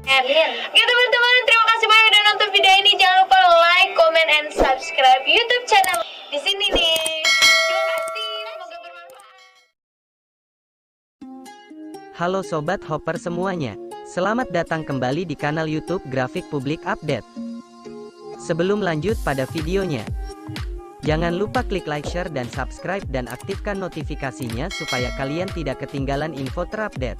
Oke teman-teman, terima kasih banyak udah nonton video ini. Jangan lupa like, comment, and subscribe YouTube channel di sini nih. Terima kasih, semoga bermanfaat. Halo Sobat Hopper semuanya, selamat datang kembali di kanal YouTube Grafik Publik Update. Sebelum lanjut pada videonya, jangan lupa klik like, share, dan subscribe dan aktifkan notifikasinya supaya kalian tidak ketinggalan info terupdate.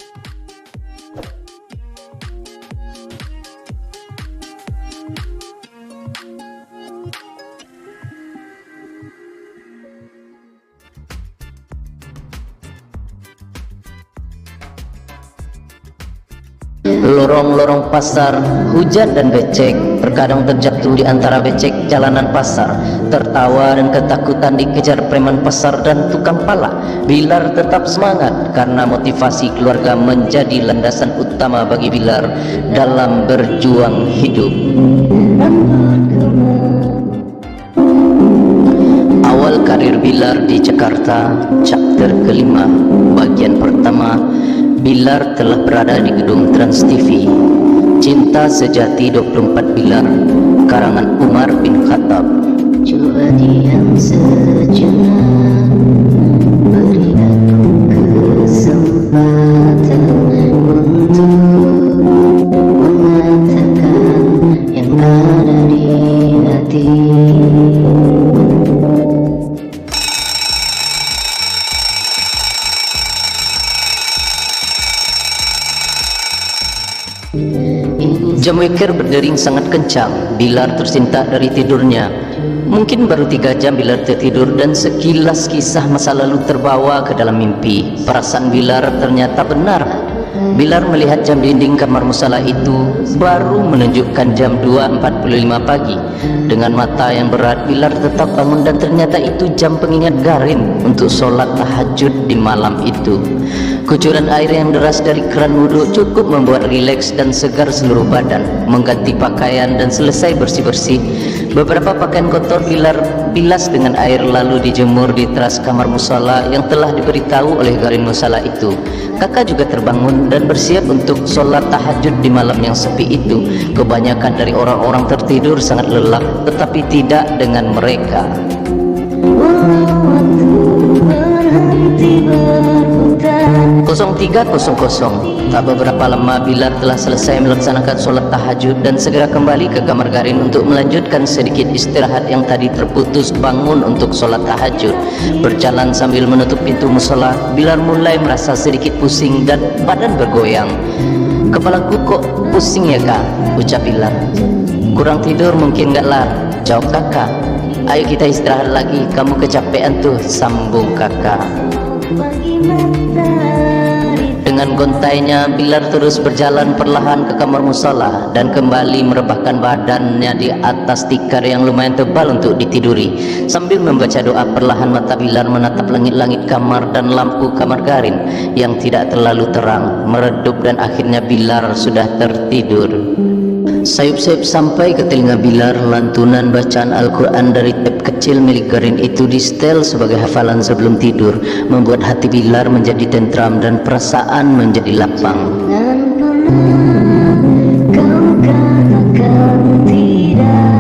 Lorong-lorong pasar, hujan dan becek, terkadang terjatuh di antara becek jalanan pasar. Tertawa dan ketakutan dikejar preman pasar dan tukang pala. Bilar tetap semangat karena motivasi keluarga menjadi landasan utama bagi Bilar dalam berjuang hidup. Awal karir Bilar di Jakarta, chapter kelima, bagian pertama. Bilar telah berada di gedung Trans TV. Cinta Sejati 24 Bilar, karangan Umar bin Khattab. Coba diam sejenak, beri aku kesempatan untuk mengatakan yang ada di hati. Jam weker berdering sangat kencang. Bilar tersintak dari tidurnya. Mungkin baru 3 jam Bilar tertidur dan sekilas kisah masa lalu terbawa ke dalam mimpi. Perasaan Bilar ternyata benar. Bilar melihat jam dinding kamar musala itu baru menunjukkan jam 2.45 pagi. Dengan mata yang berat, Bilar tetap bangun dan ternyata itu jam pengingat Garin untuk sholat tahajud di malam itu. Kucuran air yang deras dari keran wudhu cukup membuat rileks dan segar seluruh badan. Mengganti pakaian dan selesai bersih-bersih, beberapa pakaian kotor Bilar bilas dengan air lalu dijemur di teras kamar musala yang telah diberitahu oleh Garin musala itu. Kakak juga terbangun dan bersiap untuk sholat tahajud di malam yang sepi itu. Kebanyakan dari orang-orang tertidur sangat lelap, tetapi tidak dengan mereka. 03.00. Tak beberapa lama Bilar telah selesai melaksanakan sholat tahajud dan segera kembali ke kamar Garin untuk melanjutkan sedikit istirahat yang tadi terputus bangun untuk sholat tahajud. Berjalan sambil menutup pintu mushola, Bilar mulai merasa sedikit pusing dan badan bergoyang. Kepalaku kok pusing ya kak, ucap Bilar. Kurang tidur mungkin gak Lar, jawab kakak. Ayo kita istirahat lagi, kamu kecapean tuh, sambung kakak. Dengan gontainya, Bilar terus berjalan perlahan ke kamar musala dan kembali merebahkan badannya di atas tikar yang lumayan tebal untuk ditiduri. Sambil membaca doa, perlahan mata Bilar menatap langit-langit kamar dan lampu kamar Garin yang tidak terlalu terang, meredup dan akhirnya Bilar sudah tertidur. Sayup-sayup sampai ke telinga Bilar lantunan bacaan Al-Quran dari tab kecil milik Garin itu di setel sebagai hafalan sebelum tidur, membuat hati Bilar menjadi tentram dan perasaan menjadi lapang. Kau katakan tidak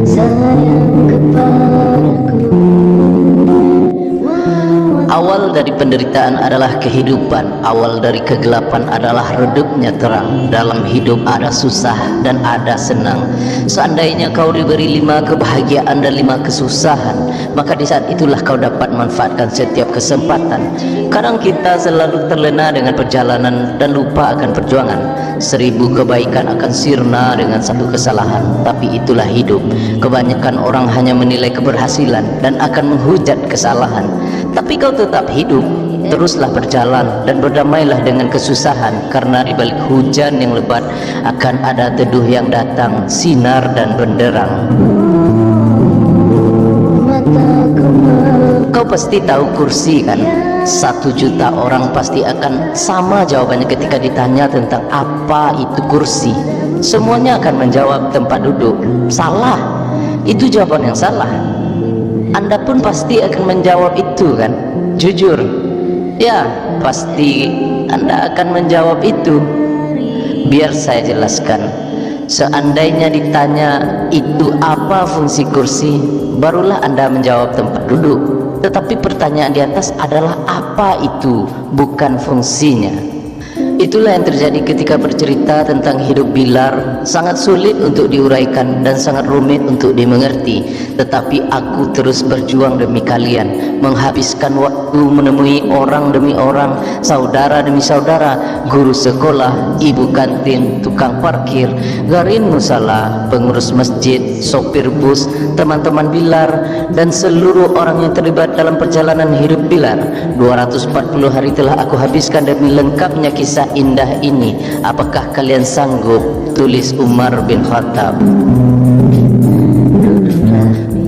sayang kepadaku. Awal dari penderitaan adalah kehidupan, awal dari kegelapan adalah redupnya terang. Dalam hidup ada susah dan ada senang. Seandainya kau diberi 5 kebahagiaan dan 5 kesusahan, maka di saat itulah kau dapat manfaatkan setiap kesempatan. Kadang kita selalu terlena dengan perjalanan dan lupa akan perjuangan. 1000 kebaikan akan sirna dengan 1 kesalahan, tapi itulah hidup. Kebanyakan orang hanya menilai keberhasilan dan akan menghujat kesalahan. Tapi kau tetap hidup, teruslah berjalan dan berdamailah dengan kesusahan, karena di balik hujan yang lebat akan ada teduh yang datang, sinar dan benderang. Kau pasti tahu kursi kan? 1 juta orang pasti akan sama jawabannya ketika ditanya tentang apa itu kursi. Semuanya akan menjawab tempat duduk. Salah, itu jawaban yang salah. Anda pun pasti akan menjawab itu kan? Jujur, ya pasti Anda akan menjawab itu. biar saya jelaskan. Seandainya ditanya itu apa fungsi kursi, barulah Anda menjawab tempat duduk. Tetapi pertanyaan di atas adalah apa itu, bukan fungsinya. Itulah yang terjadi ketika bercerita tentang hidup Bilar. Sangat sulit untuk diuraikan dan sangat rumit untuk dimengerti. Tetapi aku terus berjuang demi kalian, menghabiskan waktu menemui orang demi orang, saudara demi saudara, guru sekolah, ibu kantin, tukang parkir, garin musala, pengurus masjid, sopir bus, teman-teman Bilar, dan seluruh orang yang terlibat dalam perjalanan hidup Bilar. 240 hari telah aku habiskan demi lengkapnya kisah indah ini. Apakah kalian sanggup? Tulis Umar bin Khattab.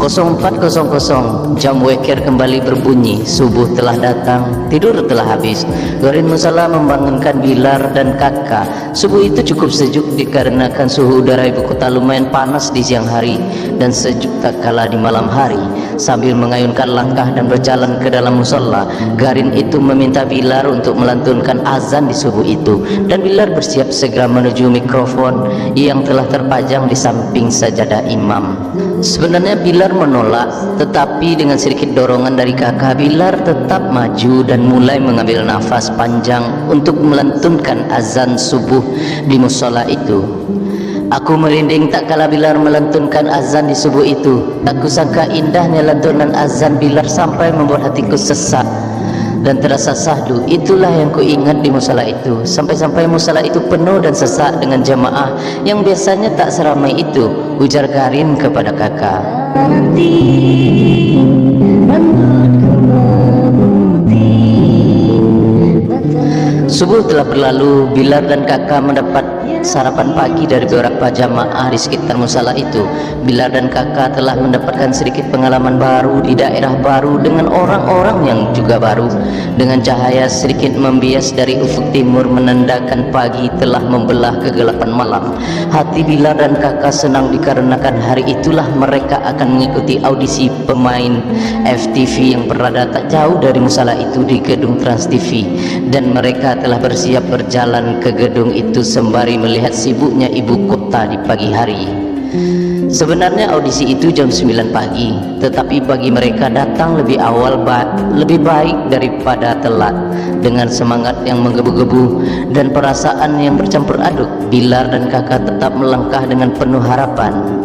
04.00 jam weker kembali berbunyi. Subuh telah datang, tidur telah habis. Garin musala membangunkan Bilar dan kakak. Subuh itu cukup sejuk dikarenakan suhu udara ibu kota lumayan panas di siang hari dan sejuk tak kalah di malam hari. Sambil mengayunkan langkah dan berjalan ke dalam musola, Garin itu meminta Bilar untuk melantunkan azan di subuh itu, dan Bilar bersiap segera menuju mikrofon yang telah terpajang di samping sajadah imam. Sebenarnya Bilar menolak, tetapi dengan sedikit dorongan dari kakak, Bilar tetap maju dan mulai mengambil nafas panjang untuk melantunkan azan subuh di musola itu. Aku merinding tak kala Bilar melantunkan azan di subuh itu. Tak kusangka indahnya lantunan azan Bilar sampai membuat hatiku sesak dan terasa sahdu. Itulah yang kuingat di musala itu. Sampai-sampai musala itu penuh dan sesak dengan jamaah yang biasanya tak seramai itu. Ujar Garin kepada kakak. Subuh telah berlalu. Bilar dan kakak mendapat sarapan pagi dari beberapa jamaah di sekitar musala itu. Bilar dan kakak telah mendapatkan sedikit pengalaman baru di daerah baru dengan orang-orang yang juga baru. Dengan cahaya sedikit membias dari ufuk timur menandakan pagi telah membelah kegelapan malam. Hati Bilar dan kakak senang dikarenakan hari itulah mereka akan mengikuti audisi pemain FTV yang berada tak jauh dari musala itu di gedung Trans TV, dan mereka telah bersiap berjalan ke gedung itu sembari melihat sibuknya ibu kota di pagi hari. Sebenarnya audisi itu jam 9 pagi, tetapi bagi mereka datang lebih awal lebih baik daripada telat. Dengan semangat yang menggebu-gebu dan perasaan yang bercampur aduk, Bilar dan kakak tetap melangkah dengan penuh harapan.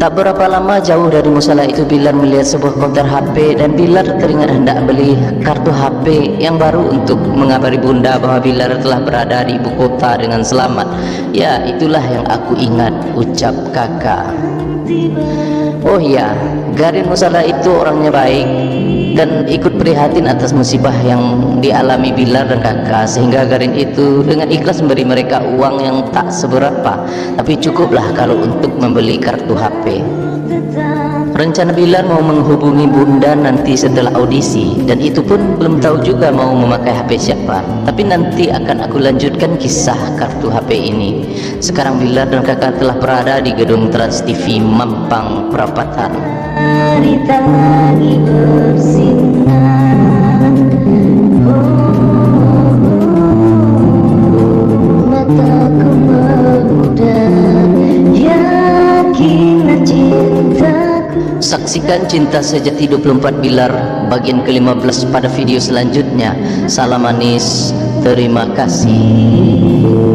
Tak berapa lama jauh dari musala itu, Bilar melihat sebuah konter HP dan Bilar teringat hendak beli kartu HP yang baru untuk mengabari bunda bahwa Bilar telah berada di ibu kota dengan selamat. Ya, itulah yang aku ingat, ucap kakak. Oh ya, Garin musala itu orangnya baik dan ikut prihatin atas musibah yang dialami Bilar dan kakak, sehingga Garin itu dengan ikhlas memberi mereka uang yang tak seberapa, tapi cukuplah kalau untuk membeli kartu HP. Rencana Bilar mau menghubungi bunda nanti setelah audisi, dan itu pun belum tahu juga mau memakai HP siapa. Tapi nanti akan aku lanjutkan kisah kartu HP ini. Sekarang Bilar dan kakak telah berada di gedung Trans TV Mampang Perapatan. Saksikan Cinta Sejati 24 Bilar bagian ke-15 pada video selanjutnya. Salam manis, terima kasih.